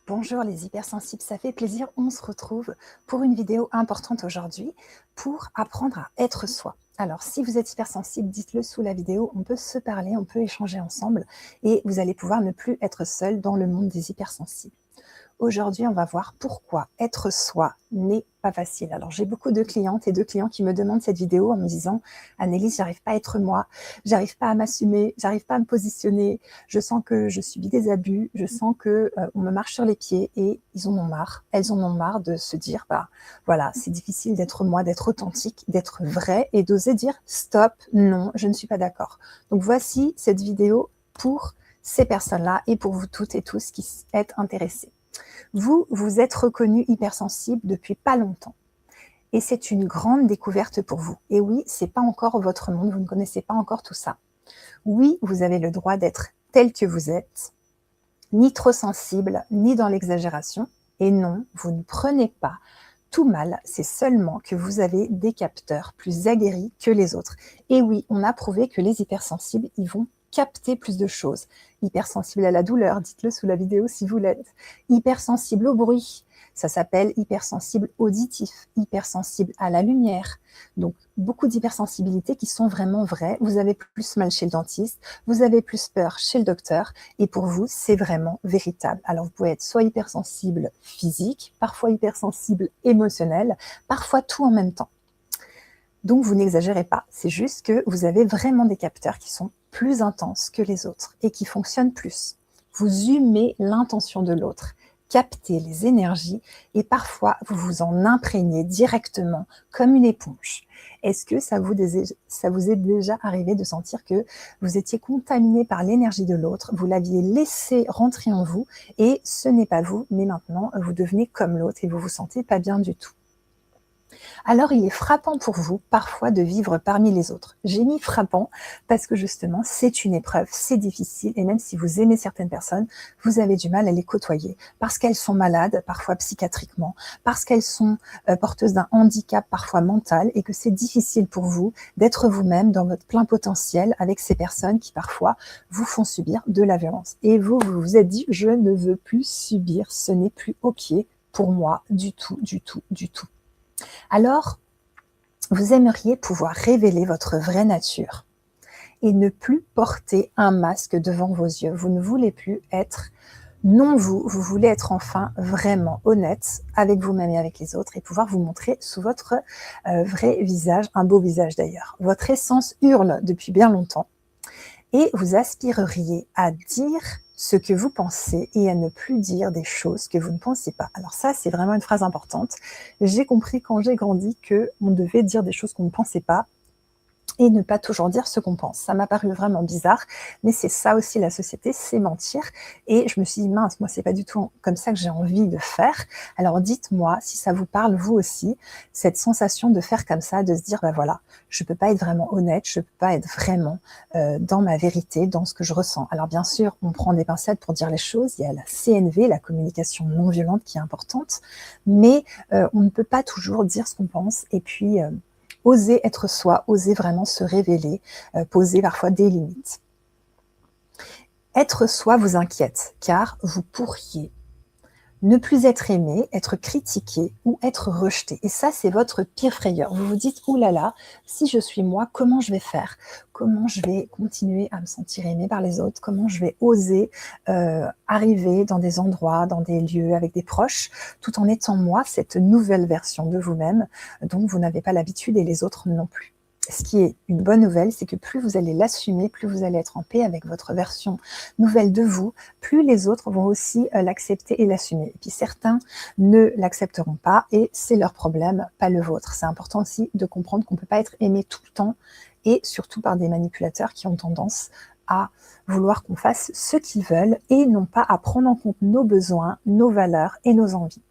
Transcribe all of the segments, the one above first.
Bonjour les hypersensibles, ça fait plaisir, on se retrouve pour une vidéo importante aujourd'hui pour apprendre à être soi. Alors si vous êtes hypersensible, dites-le sous la vidéo, on peut se parler, on peut échanger ensemble et vous allez pouvoir ne plus être seul dans le monde des hypersensibles. Aujourd'hui, on va voir pourquoi être soi n'est pas facile. Alors, j'ai beaucoup de clientes et de clients qui me demandent cette vidéo en me disant « Annelise, j'arrive pas à être moi, j'arrive pas à m'assumer, j'arrive pas à me positionner, je sens que je subis des abus, je sens que on me marche sur les pieds » et ils en ont marre. Elles en ont marre de se dire « Bah voilà, c'est difficile d'être moi, d'être authentique, d'être vrai et d'oser dire « Stop, non, je ne suis pas d'accord ». Donc, voici cette vidéo pour ces personnes-là et pour vous toutes et tous qui êtes intéressés. Vous, vous êtes reconnu hypersensible depuis pas longtemps. Et c'est une grande découverte pour vous. Et oui, c'est pas encore votre monde, vous ne connaissez pas encore tout ça. Oui, vous avez le droit d'être tel que vous êtes, ni trop sensible, ni dans l'exagération. Et non, vous ne prenez pas tout mal, c'est seulement que vous avez des capteurs plus aguerris que les autres. Et oui, on a prouvé que les hypersensibles, ils vont capter plus de choses. Hypersensible à la douleur, dites-le sous la vidéo si vous l'êtes. Hypersensible au bruit, ça s'appelle hypersensible auditif, hypersensible à la lumière. Donc, beaucoup d'hypersensibilités qui sont vraiment vraies. Vous avez plus mal chez le dentiste, vous avez plus peur chez le docteur, et pour vous, c'est vraiment véritable. Alors, vous pouvez être soit hypersensible physique, parfois hypersensible émotionnel, parfois tout en même temps. Donc, vous n'exagérez pas. C'est juste que vous avez vraiment des capteurs qui sont plus intenses que les autres et qui fonctionnent plus. Vous humez l'intention de l'autre, captez les énergies et parfois vous vous en imprégnez directement comme une éponge. Est-ce que ça vous est déjà arrivé de sentir que vous étiez contaminé par l'énergie de l'autre, vous l'aviez laissé rentrer en vous et ce n'est pas vous, mais maintenant vous devenez comme l'autre et vous vous sentez pas bien du tout? Alors il est frappant pour vous, parfois, de vivre parmi les autres. J'ai mis frappant parce que justement, c'est une épreuve, c'est difficile, et même si vous aimez certaines personnes, vous avez du mal à les côtoyer, parce qu'elles sont malades, parfois psychiatriquement, parce qu'elles sont porteuses d'un handicap, parfois mental, et que c'est difficile pour vous d'être vous-même dans votre plein potentiel avec ces personnes qui, parfois, vous font subir de la violence. Et vous, vous vous êtes dit, je ne veux plus subir, ce n'est plus OK pour moi du tout, du tout, du tout. Alors, vous aimeriez pouvoir révéler votre vraie nature et ne plus porter un masque devant vos yeux. Vous ne voulez plus être non vous, vous voulez être enfin vraiment honnête avec vous-même et avec les autres et pouvoir vous montrer sous votre vrai visage, un beau visage d'ailleurs. Votre essence hurle depuis bien longtemps et vous aspireriez à dire ce que vous pensez et à ne plus dire des choses que vous ne pensez pas. Alors ça, c'est vraiment une phrase importante. J'ai compris quand j'ai grandi qu'on devait dire des choses qu'on ne pensait pas et ne pas toujours dire ce qu'on pense. Ça m'a paru vraiment bizarre, mais c'est ça aussi la société, c'est mentir. Et je me suis dit, mince, moi, c'est pas du tout comme ça que j'ai envie de faire. Alors dites-moi si ça vous parle, vous aussi, cette sensation de faire comme ça, de se dire, bah voilà, je peux pas être vraiment honnête, je peux pas être vraiment dans ma vérité, dans ce que je ressens. Alors bien sûr, on prend des pincettes pour dire les choses, il y a la CNV, la communication non violente qui est importante, mais on ne peut pas toujours dire ce qu'on pense et puis oser être soi, oser vraiment se révéler, poser parfois des limites. Être soi vous inquiète, car vous pourriez ne plus être aimé, être critiqué ou être rejeté. Et ça, c'est votre pire frayeur. Vous vous dites, ouh là là, si je suis moi, comment je vais faire? Comment je vais continuer à me sentir aimé par les autres? Comment je vais oser arriver dans des endroits, dans des lieux avec des proches, tout en étant moi, cette nouvelle version de vous-même dont vous n'avez pas l'habitude et les autres non plus. Ce qui est une bonne nouvelle, c'est que plus vous allez l'assumer, plus vous allez être en paix avec votre version nouvelle de vous, plus les autres vont aussi l'accepter et l'assumer. Et puis certains ne l'accepteront pas et c'est leur problème, pas le vôtre. C'est important aussi de comprendre qu'on ne peut pas être aimé tout le temps et surtout par des manipulateurs qui ont tendance à vouloir qu'on fasse ce qu'ils veulent et non pas à prendre en compte nos besoins, nos valeurs et nos envies.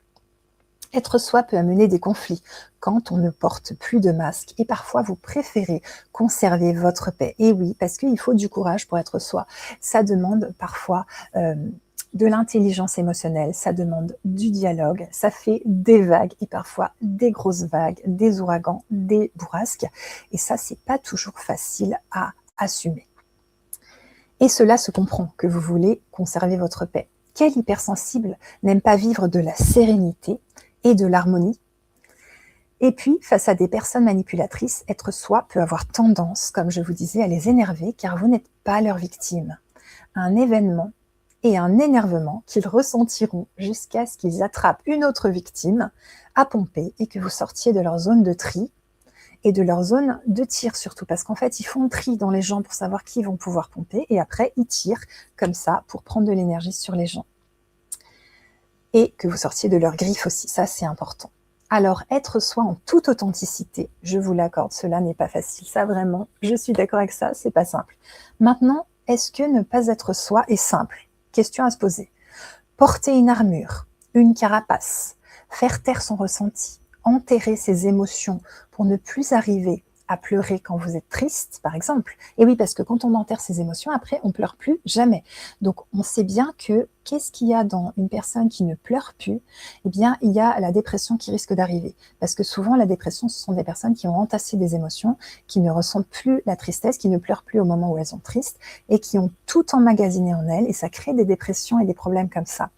Être soi peut amener des conflits quand on ne porte plus de masque et parfois vous préférez conserver votre paix. Et oui, parce qu'il faut du courage pour être soi. Ça demande parfois de l'intelligence émotionnelle, ça demande du dialogue, ça fait des vagues et parfois des grosses vagues, des ouragans, des bourrasques. Et ça, c'est pas toujours facile à assumer. Et cela se comprend que vous voulez conserver votre paix. Quel hypersensible n'aime pas vivre de la sérénité et de l'harmonie? Et puis, face à des personnes manipulatrices, être soi peut avoir tendance, comme je vous disais, à les énerver car vous n'êtes pas leur victime. Un événement et un énervement qu'ils ressentiront jusqu'à ce qu'ils attrapent une autre victime à pomper et que vous sortiez de leur zone de tri et de leur zone de tir surtout, parce qu'en fait, ils font le tri dans les gens pour savoir qui vont pouvoir pomper et après, ils tirent comme ça pour prendre de l'énergie sur les gens. Et que vous sortiez de leur griffe aussi, ça c'est important. Alors, être soi en toute authenticité, je vous l'accorde, cela n'est pas facile. Ça, vraiment, je suis d'accord avec ça, c'est pas simple. Maintenant, est-ce que ne pas être soi est simple? Question à se poser. Porter une armure, une carapace, faire taire son ressenti, enterrer ses émotions pour ne plus arriver à pleurer quand vous êtes triste, par exemple. Et oui, parce que quand on enterre ses émotions, après, on pleure plus jamais. Donc, on sait bien que qu'est-ce qu'il y a dans une personne qui ne pleure plus? Eh bien, il y a la dépression qui risque d'arriver. Parce que souvent, la dépression, ce sont des personnes qui ont entassé des émotions, qui ne ressentent plus la tristesse, qui ne pleurent plus au moment où elles sont tristes et qui ont tout emmagasiné en elles et ça crée des dépressions et des problèmes comme ça.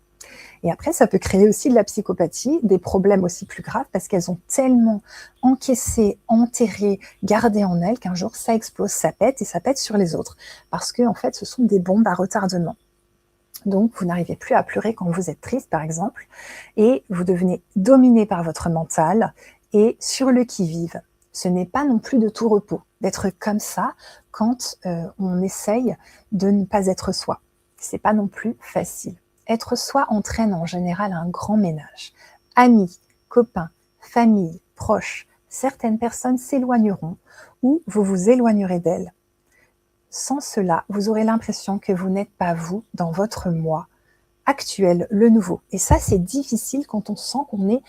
Et après, ça peut créer aussi de la psychopathie, des problèmes aussi plus graves parce qu'elles ont tellement encaissé, enterré, gardé en elles qu'un jour ça explose, ça pète et ça pète sur les autres. Parce que en fait, ce sont des bombes à retardement. Donc, vous n'arrivez plus à pleurer quand vous êtes triste, par exemple, et vous devenez dominé par votre mental et sur le qui-vive. Ce n'est pas non plus de tout repos d'être comme ça quand on essaye de ne pas être soi. C'est pas non plus facile. Être soi entraîne en général un grand ménage. Amis, copains, famille, proches, certaines personnes s'éloigneront ou vous vous éloignerez d'elles. Sans cela, vous aurez l'impression que vous n'êtes pas vous dans votre moi actuel, le nouveau. Et ça, c'est difficile quand on sent qu'on est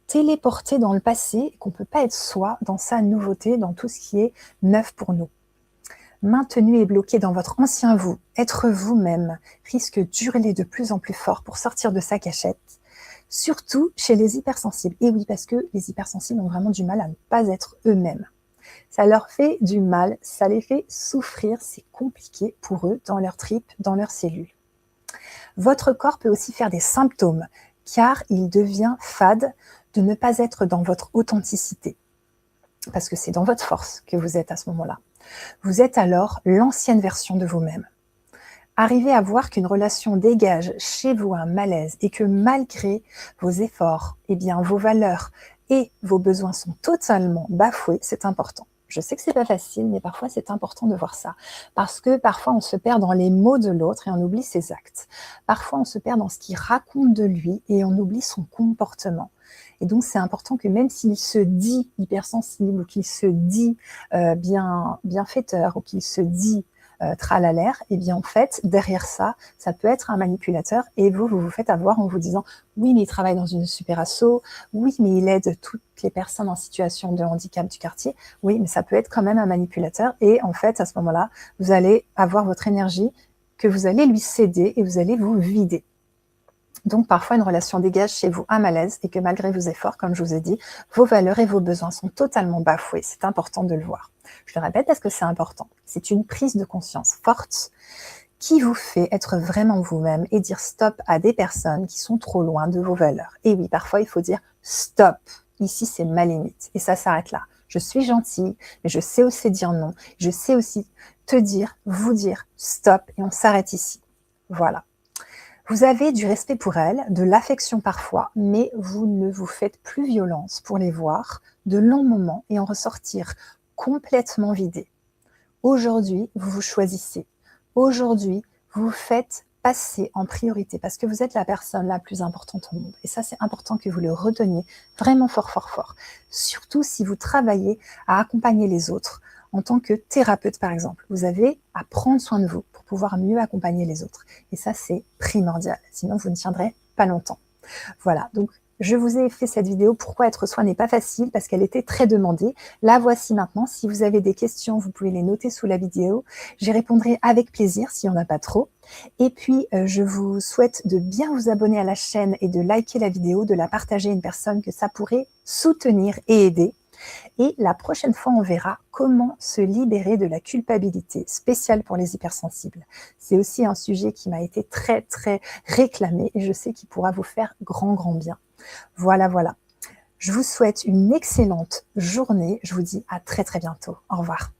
téléporté dans le passé et qu'on ne peut pas être soi dans sa nouveauté, dans tout ce qui est neuf pour nous. Maintenu et bloqué dans votre ancien vous, être vous-même, risque d'hurler de plus en plus fort pour sortir de sa cachette, surtout chez les hypersensibles. Et oui, parce que les hypersensibles ont vraiment du mal à ne pas être eux-mêmes. Ça leur fait du mal, ça les fait souffrir, c'est compliqué pour eux dans leurs tripes, dans leurs cellules. Votre corps peut aussi faire des symptômes, car il devient fade de ne pas être dans votre authenticité, parce que c'est dans votre force que vous êtes à ce moment-là. Vous êtes alors l'ancienne version de vous-même. Arrivez à voir qu'une relation dégage chez vous un malaise et que malgré vos efforts, eh bien, vos valeurs et vos besoins sont totalement bafoués, c'est important. Je sais que c'est pas facile, mais parfois c'est important de voir ça. Parce que parfois on se perd dans les mots de l'autre et on oublie ses actes. Parfois on se perd dans ce qu'il raconte de lui et on oublie son comportement. Et donc c'est important que même s'il se dit hypersensible ou qu'il se dit bienfaiteur ou qu'il se dit tralalaire, et bien en fait, derrière ça, ça peut être un manipulateur et vous vous faites avoir en vous disant « oui, mais il travaille dans une super asso, oui, mais il aide toutes les personnes en situation de handicap du quartier, oui, mais ça peut être quand même un manipulateur et en fait, à ce moment-là, vous allez avoir votre énergie que vous allez lui céder et vous allez vous vider. » Donc parfois une relation dégage chez vous un malaise et que malgré vos efforts, comme je vous ai dit, vos valeurs et vos besoins sont totalement bafoués. C'est important de le voir. Je le répète parce que c'est important. C'est une prise de conscience forte qui vous fait être vraiment vous-même et dire stop à des personnes qui sont trop loin de vos valeurs. Et oui, parfois il faut dire stop. Ici, c'est ma limite. Et ça s'arrête là. Je suis gentille, mais je sais aussi dire non. Je sais aussi te dire, vous dire stop et on s'arrête ici. Voilà. Vous avez du respect pour elles, de l'affection parfois, mais vous ne vous faites plus violence pour les voir de longs moments et en ressortir complètement vidé. Aujourd'hui, vous vous choisissez. Aujourd'hui, vous vous faites passer en priorité parce que vous êtes la personne la plus importante au monde. Et ça, c'est important que vous le reteniez vraiment fort, fort, fort. Surtout si vous travaillez à accompagner les autres en tant que thérapeute, par exemple. Vous avez à prendre soin de vous pour pouvoir mieux accompagner les autres. Et ça, c'est primordial. Sinon, vous ne tiendrez pas longtemps. Voilà, donc je vous ai fait cette vidéo. Pourquoi être soi n'est pas facile? Parce qu'elle était très demandée. La voici maintenant. Si vous avez des questions, vous pouvez les noter sous la vidéo. J'y répondrai avec plaisir s'il n'y en a pas trop. Et puis, je vous souhaite de bien vous abonner à la chaîne et de liker la vidéo, de la partager à une personne que ça pourrait soutenir et aider. Et la prochaine fois, on verra comment se libérer de la culpabilité, spéciale pour les hypersensibles. C'est aussi un sujet qui m'a été très, très réclamé et je sais qu'il pourra vous faire grand, grand bien. Voilà, voilà. Je vous souhaite une excellente journée. Je vous dis à très, très bientôt. Au revoir.